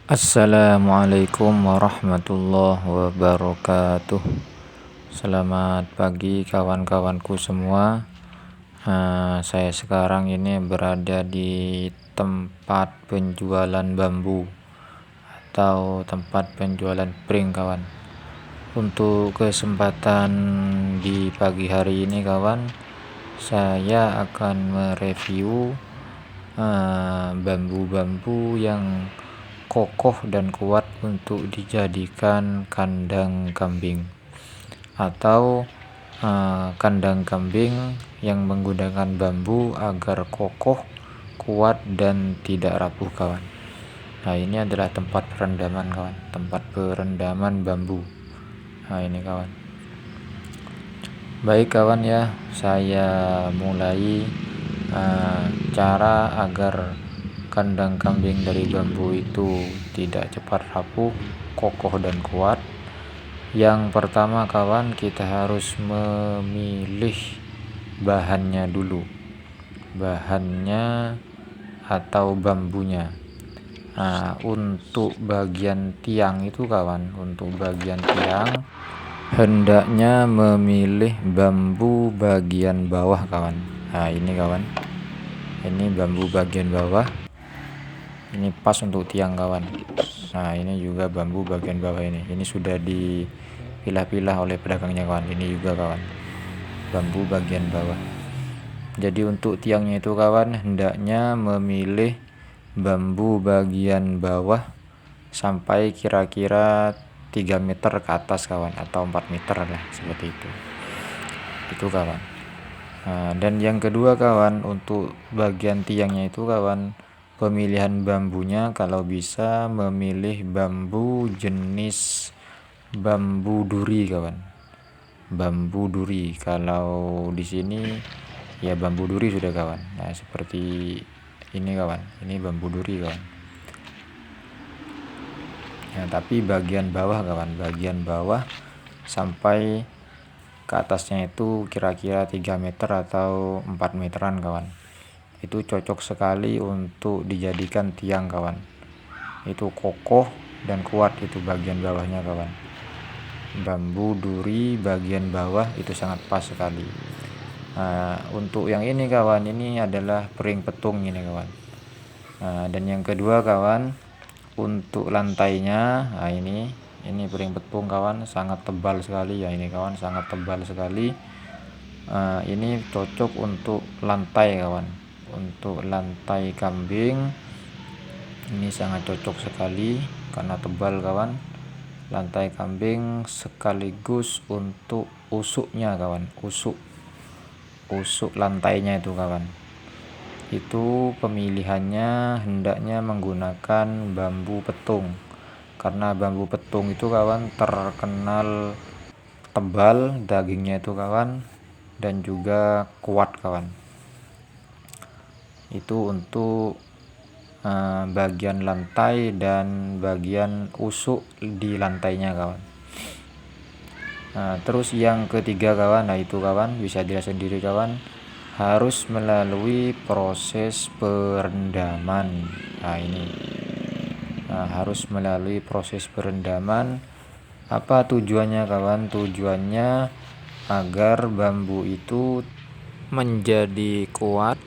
Assalamualaikum warahmatullahi wabarakatuh. Selamat pagi kawan-kawanku semua. Saya sekarang ini berada di tempat penjualan bambu atau tempat penjualan pring kawan. Untuk kesempatan di pagi hari ini kawan, saya akan mereview bambu-bambu yang kokoh dan kuat untuk dijadikan kandang kambing atau kandang kambing yang menggunakan bambu agar kokoh, kuat dan tidak rapuh kawan. Nah, ini adalah tempat perendaman kawan, tempat perendaman bambu. Nah, ini kawan. Baik kawan ya, saya mulai cara agar kandang kambing dari bambu itu tidak cepat rapuh, kokoh dan kuat. Yang pertama kawan, kita harus memilih bahannya dulu, bahannya atau bambunya. Untuk bagian tiang itu kawan, untuk bagian tiang hendaknya memilih bambu bagian bawah kawan. Nah, ini kawan, ini bambu bagian bawah, ini pas untuk tiang kawan. Nah, ini juga bambu bagian bawah, ini sudah dipilah-pilah oleh pedagangnya kawan. Ini juga kawan, bambu bagian bawah. Jadi untuk tiangnya itu kawan, hendaknya memilih bambu bagian bawah sampai kira-kira 3 meter ke atas kawan, atau 4 meter lah, seperti itu kawan. Dan yang kedua kawan, untuk bagian tiangnya itu kawan, pemilihan bambunya kalau bisa memilih bambu jenis bambu duri kawan, bambu duri. Kalau di sini ya bambu duri sudah kawan. Nah, seperti ini kawan, ini bambu duri kawan. Nah, tapi bagian bawah kawan, bagian bawah sampai ke atasnya itu kira-kira 3 meter atau 4 meteran kawan. Itu cocok sekali untuk dijadikan tiang kawan. Itu kokoh dan kuat itu bagian bawahnya kawan. Bambu duri bagian bawah itu sangat pas sekali. Untuk yang ini kawan, ini adalah pering petung ini kawan. Dan yang kedua kawan, untuk lantainya, ini pering petung kawan, sangat tebal sekali ya ini kawan, sangat tebal sekali. Ini cocok untuk lantai kawan, untuk lantai kambing ini sangat cocok sekali karena tebal kawan. Lantai kambing sekaligus untuk usuknya kawan, usuk lantainya itu kawan. Itu pemilihannya hendaknya menggunakan bambu petung, karena bambu petung itu kawan terkenal tebal dagingnya itu kawan, dan juga kuat kawan. Itu untuk bagian lantai dan bagian usuk di lantainya kawan. Terus yang ketiga kawan, nah itu kawan bisa dilihat sendiri kawan, harus melalui proses perendaman. Ini harus melalui proses perendaman. Apa tujuannya kawan? Tujuannya agar bambu itu menjadi kuat,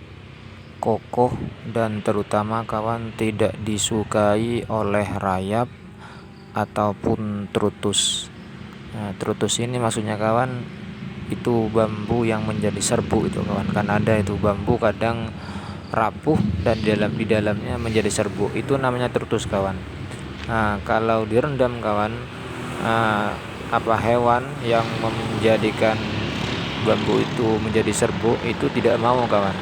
kokoh, dan terutama kawan tidak disukai oleh rayap ataupun trutus. Trutus ini maksudnya kawan, itu bambu yang menjadi serbuk itu kawan. Kan ada itu bambu kadang rapuh dan di dalamnya menjadi serbuk, itu namanya trutus kawan. Kalau direndam kawan, hewan yang menjadikan bambu itu menjadi serbuk itu tidak mau kawan.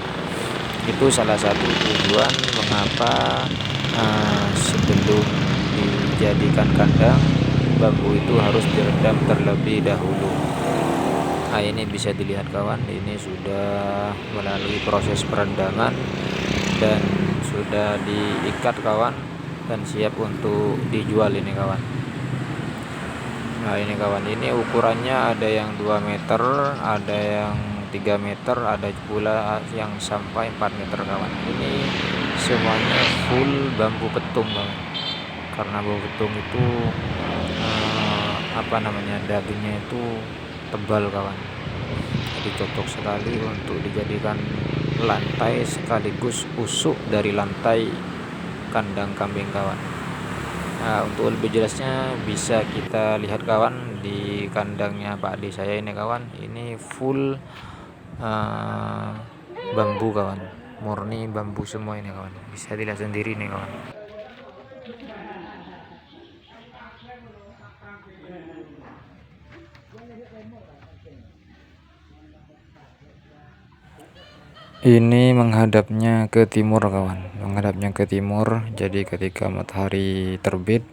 Itu salah satu tujuan mengapa sebelum dijadikan kandang, bambu itu harus direndam terlebih dahulu. Ini bisa dilihat kawan, ini sudah melalui proses perendaman dan sudah diikat kawan, dan siap untuk dijual ini kawan. Ini kawan, ini ukurannya ada yang 2 meter, ada yang 3 meter, ada pula yang sampai 4 meter kawan. Ini semuanya full bambu petung kawan. karena bambu betung itu dagingnya itu tebal kawan, jadi cocok sekali untuk dijadikan lantai sekaligus usuk dari lantai kandang kambing kawan. Nah, untuk lebih jelasnya bisa kita lihat kawan di kandangnya Pak Ade saya ini kawan. Ini full bambu kawan, murni bambu semua ini kawan. Bisa dilihat sendiri nih kawan. Ini menghadapnya ke timur kawan, menghadapnya ke timur. Jadi ketika matahari terbit,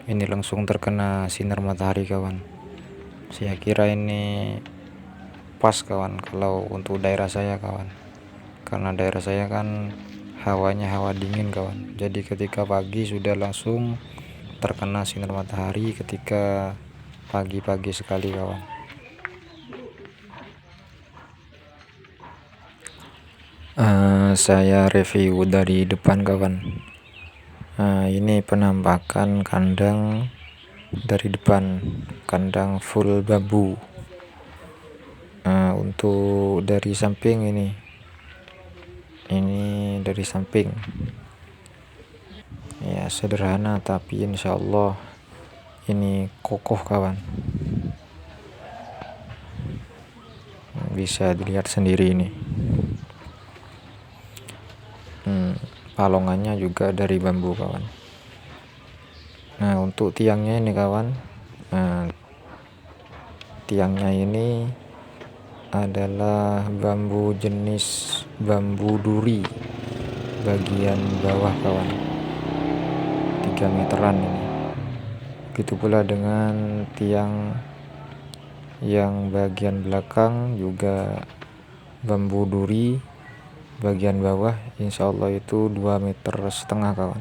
ini langsung terkena sinar matahari kawan. Saya kira ini pas kawan kalau untuk daerah saya kawan, karena daerah saya kan hawanya hawa dingin kawan. Jadi ketika pagi sudah langsung terkena sinar matahari ketika pagi-pagi sekali kawan. Saya review dari depan kawan. Ini penampakan kandang dari depan, kandang full bambu. Untuk dari samping ini dari samping ya, sederhana tapi insyaallah ini kokoh kawan, bisa dilihat sendiri ini. Palongannya juga dari bambu kawan. Nah, untuk tiangnya ini kawan, tiangnya ini adalah bambu jenis bambu duri bagian bawah kawan, 3 meteran ini. Begitu pula dengan tiang yang bagian belakang juga bambu duri bagian bawah, insyaallah itu 2,5 meter kawan.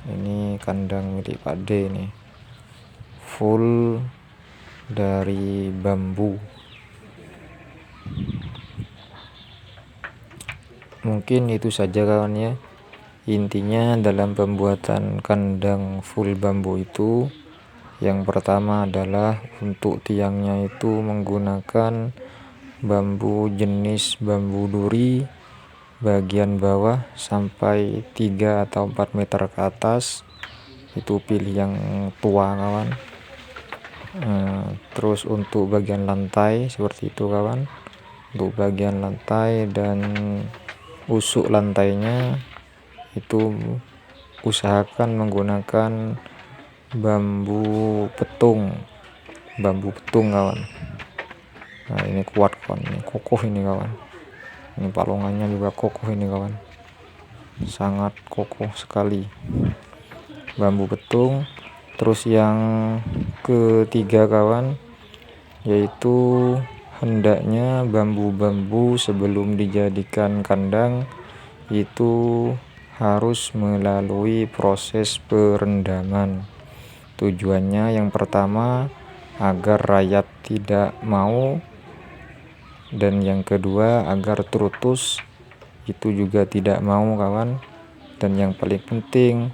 Ini kandang milik Pak D ini, full dari bambu. Mungkin itu saja kawan ya. Intinya dalam pembuatan kandang full bambu itu, yang pertama adalah untuk tiangnya itu menggunakan bambu jenis bambu duri bagian bawah sampai 3 atau 4 meter ke atas. Itu pilih yang tua kawan. Terus untuk bagian lantai seperti itu kawan. Untuk bagian lantai dan usuk lantainya itu usahakan menggunakan bambu petung kawan. Nah, ini kuat kawan, ini kokoh ini kawan. Ini palongannya juga kokoh ini kawan, sangat kokoh sekali, bambu petung. Terus yang ketiga kawan, yaitu hendaknya bambu-bambu sebelum dijadikan kandang itu harus melalui proses perendaman. Tujuannya yang pertama agar rayap tidak mau, dan yang kedua agar trutus itu juga tidak mau kawan, dan yang paling penting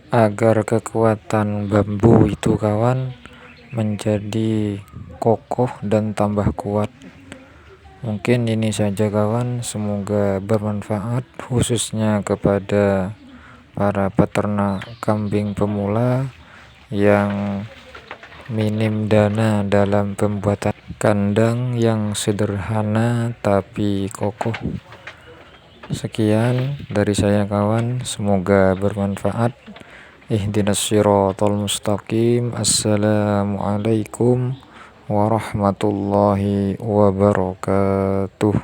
agar kekuatan bambu itu kawan menjadi kokoh dan tambah kuat. Mungkin ini saja kawan, semoga bermanfaat khususnya kepada para peternak kambing pemula yang minim dana dalam pembuatan kandang yang sederhana tapi kokoh. Sekian dari saya kawan, semoga bermanfaat. Ihdinas shiratal mustaqim. Assalamualaikum warahmatullahi wabarakatuh.